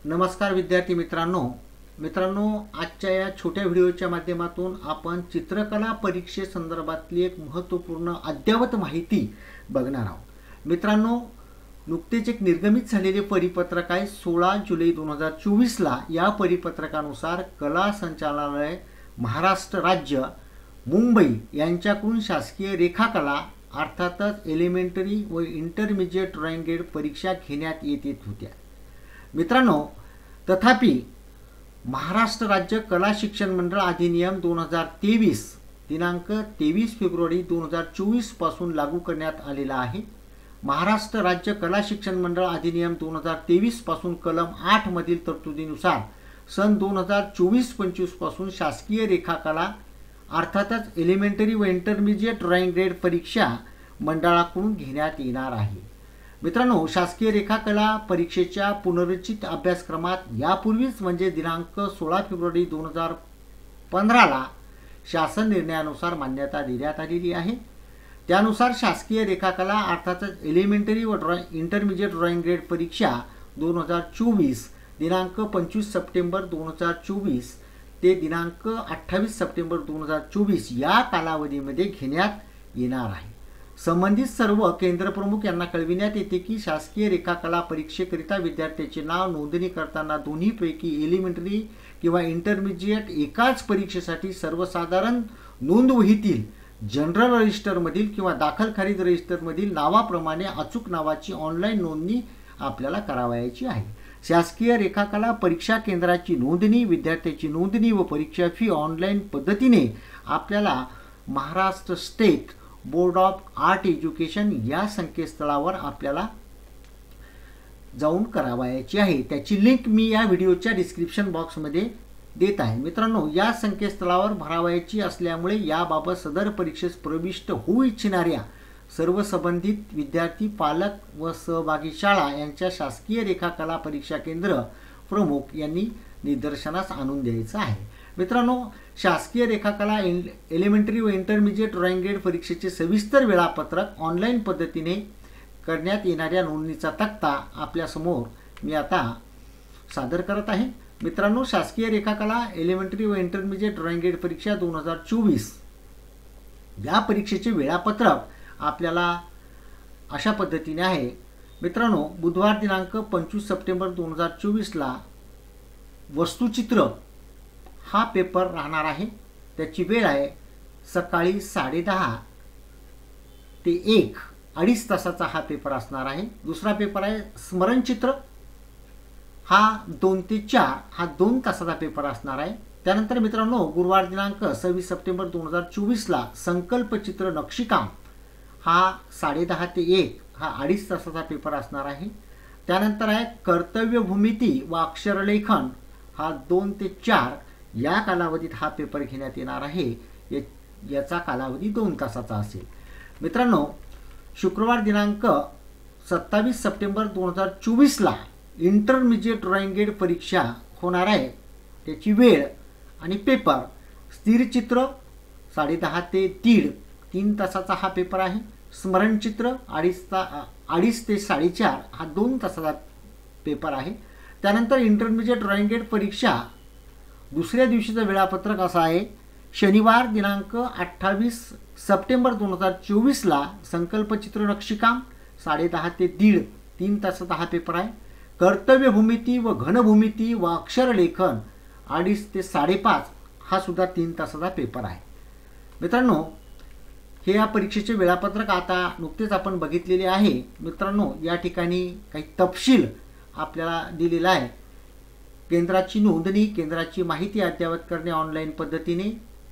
नमस्कार विद्यार्थी मित्रांनो, आजच्या या छोट्या व्हिडिओच्या माध्यमातून आपण चित्रकला परीक्षेसंदर्भातली एक महत्त्वपूर्ण अद्ययावत माहिती बघणार आहोत। मित्रांनो, नुकतेच एक निर्गमित झालेले परिपत्रक आहे 16 जुलै 2024 ला। या परिपत्रकानुसार कला संचालनालय महाराष्ट्र राज्य मुंबई यांच्याकडून शासकीय रेखाकला अर्थातच एलिमेंटरी व इंटरमिजिएट ड्रॉइंग ग्रेड परीक्षा घेण्यात येत होत्या। मित्रांनो, तथापि महाराष्ट्र राज्य कला शिक्षण मंडळ अधिनियम 2023 दिनांक 23 फेब्रुवारी 2024 पासून लागू करण्यात आलेला आहे। महाराष्ट्र राज्य कला शिक्षण मंडळ अधिनियम 2023 पासून कलम 8 मधील तरतुदीनुसार सन 2024-25 पासून शासकीय रेखाकला अर्थातच एलिमेंटरी व इंटरमिजिएट ड्रॉइंग ग्रेड परीक्षा मंडळाकडून घेण्यात येणार आहे। मित्रांनो, शासकीय रेखाकला परीक्षेच्या पुनर्रचित अभ्यासक्रमात यापूर्वीच म्हणजे दिनांक 16 फेब्रुवारी 2015 ला शासन निर्णयानुसार मान्यता देण्यात आलेली आहे। त्यानुसार शासकीय रेखाकला अर्थातच एलिमेंटरी व इंटरमिजिएट ड्रॉइंग ग्रेड परीक्षा 2024 दिनांक 25 सप्टेंबर 2024 ते दिनांक 28 सप्टेंबर 2024 या कालावधीमध्ये घेण्यात येणार आहे। संबंधित सर्व केंद्र प्रमुख यांना कळविण्यात येते की शासकीय रेखाकला परीक्षेकरिता विद्यार्थ्याचे नाव नोंदणी करताना दोन्हीपैकी एलिमेंटरी किंवा इंटरमिजिएट एकाच परीक्षेसाठी सर्वसाधारण नोंदवहीतील जनरल रजिस्टरमधील किंवा दाखल खारिज रजिस्टरमधील नावाप्रमाणे अचूक नावाची ऑनलाईन नोंदणी आपल्याला करावयाची आहे। शासकीय रेखाकला परीक्षा केंद्राची नोंदणी, विद्यार्थ्याची नोंदणी व परीक्षा फी ऑनलाईन पद्धतीने आपल्याला Maharashtra state board of art education या संकेतस्थळावर आपल्याला जाऊन करावयाची आहे। त्याची लिंक मी या व्हिडिओच्या डिस्क्रिप्शन बॉक्समध्ये देत आहे। मित्रांनो, या संकेतस्थळावर भरावयाची असल्यामुळे याबाबत सदर परीक्षेस प्रविष्ट होऊ इच्छिणाऱ्या सर्व संबंधित विद्यार्थी, पालक व सहभागी शाळा यांच्या शासकीय रेखाकला परीक्षा केंद्र प्रमुख यांनी निदर्शनास आणून द्यायचं आहे। मित्रांनो, शासकीय रेखाकला एलिमेंटरी व इंटरमिजिएट ड्रॉइंग ग्रेड परीक्षेचे सविस्तर वेळापत्रक ऑनलाईन पद्धतीने करण्यात येणाऱ्या नोंदणीचा तक्ता आपल्यासमोर मी आता सादर करत आहे। मित्रांनो, शासकीय रेखाकला एलिमेंटरी व इंटरमिजिएट ड्रॉइंग ग्रेड परीक्षा 2024 या परीक्षेचे वेळापत्रक आपल्याला अशा पद्धतीने आहे। मित्रांनो, बुधवार दिनांक 25 सप्टेंबर 2024 ला वस्तुचित्र हा पेपर राहणार आहे। त्याची वेळ आहे सकाळी 10:30 ते 1, 2.5 तासाचा हा पेपर असणार आहे। दुसरा पेपर आहे स्मरणचित्र, हा 2 ते 4 हा 2 तासाचा पेपर असणार आहे। त्यानंतर मित्रांनो, गुरुवार दिनांक 26 सप्टेंबर 2024 ला संकल्पचित्र नक्षीकाम हा 10:30 ते 1 हा 2.5 तासाचा पेपर असणार आहे। त्यानंतर आहे कर्तव्य भूमिती व अक्षरलेखन हा 2 ते 4 या कालावधीत हा पेपर घेण्यात येणार आहे। याचा कालावधी 2 तासाचा असेल। मित्रांनो, शुक्रवार दिनांक 27 सप्टेंबर 2024 ला इंटरमिजिएट ड्रॉइंग ग्रेड परीक्षा होणार आहे। त्याची वेळ आणि पेपर स्थिरचित्र 10:30 ते 1.5 3 तासाचा हा पेपर आहे। स्मरणचित्र 2.5 ते 4.5 हा 2 तासाचा पेपर आहे। त्यानंतर इंटरमिजिएट ड्रॉइंग ग्रेड परीक्षा दुसऱ्या दिवशीचं वेळापत्रक असं आहे। शनिवार दिनांक 28 सप्टेंबर 2024 ला संकल्पचित्र नक्षीकाम 10:30 ते 1.5 3 तासाचा हा पेपर आहे। कर्तव्य भूमिती व घनभूमिती व अक्षरलेखन 2.5 ते 5.5 हा सुद्धा 3 तासाचा पेपर आहे। मित्रांनो, हे या परीक्षेचे वेळापत्रक आता नुकतेच आपण बघितलेले आहे। मित्रांनो, या ठिकाणी काही तपशील आपल्याला दिलेला आहे। केंद्राची नोंदणी, केंद्राची माहिती अद्ययावत करणे ऑनलाईन पद्धतीने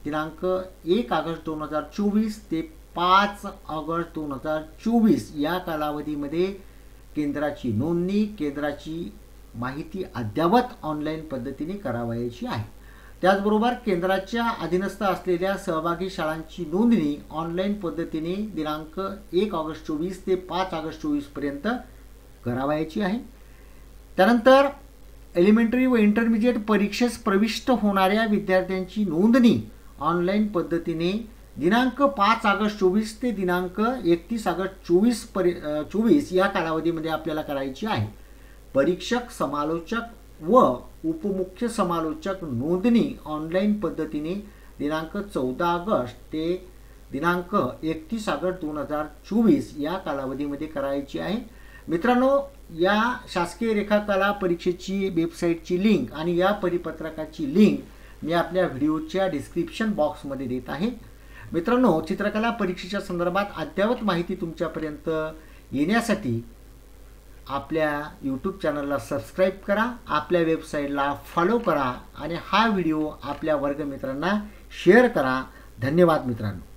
दिनांक 1 ऑगस्ट 2024 ते 5 ऑगस्ट 2024 या कालावधीमध्ये केंद्राची नोंदणी, केंद्राची माहिती अद्ययावत ऑनलाईन पद्धतीने करावयाची आहे। त्याचबरोबर केंद्राच्या अधीनस्थ असलेल्या सहभागी शाळांची नोंदणी ऑनलाईन पद्धतीने दिनांक 1 ऑगस्ट 24 ते 5 ऑगस्ट 24 पर्यंत करावयाची आहे। त्यानंतर एलिमेंटरी व इंटरमिजिएट परीक्षेस प्रविष्ट होणाऱ्या विद्यार्थ्यांची नोंदणी ऑनलाईन पद्धतीने दिनांक 5 ऑगस्ट 24 ते दिनांक 31 ऑगस्ट 24 या कालावधीमध्ये आपल्याला करायची आहे। परीक्षक, समालोचक व उपमुख्य समालोचक नोंदणी ऑनलाईन पद्धतीने दिनांक 14 ऑगस्ट ते दिनांक 31 ऑगस्ट 2024 या कालावधीमध्ये करायची आहे. मित्रांनो, या शासकीय रेखाकला परीक्षेची वेबसाईटची लिंक आणि या परिपत्रकाची लिंक मी आपल्या व्हिडिओच्या डिस्क्रिप्शन बॉक्समध्ये देत आहे. मित्रांनो, चित्रकला परीक्षेच्या संदर्भात अद्ययावत माहिती तुमच्यापर्यंत येण्यासाठी आपल्या यूट्यूब चॅनलला सबस्क्राईब करा, आपल्या वेबसाईटला फॉलो करा आणि हा व्हिडिओ आपल्या वर्गमित्रांना शेअर करा. धन्यवाद मित्रांनो.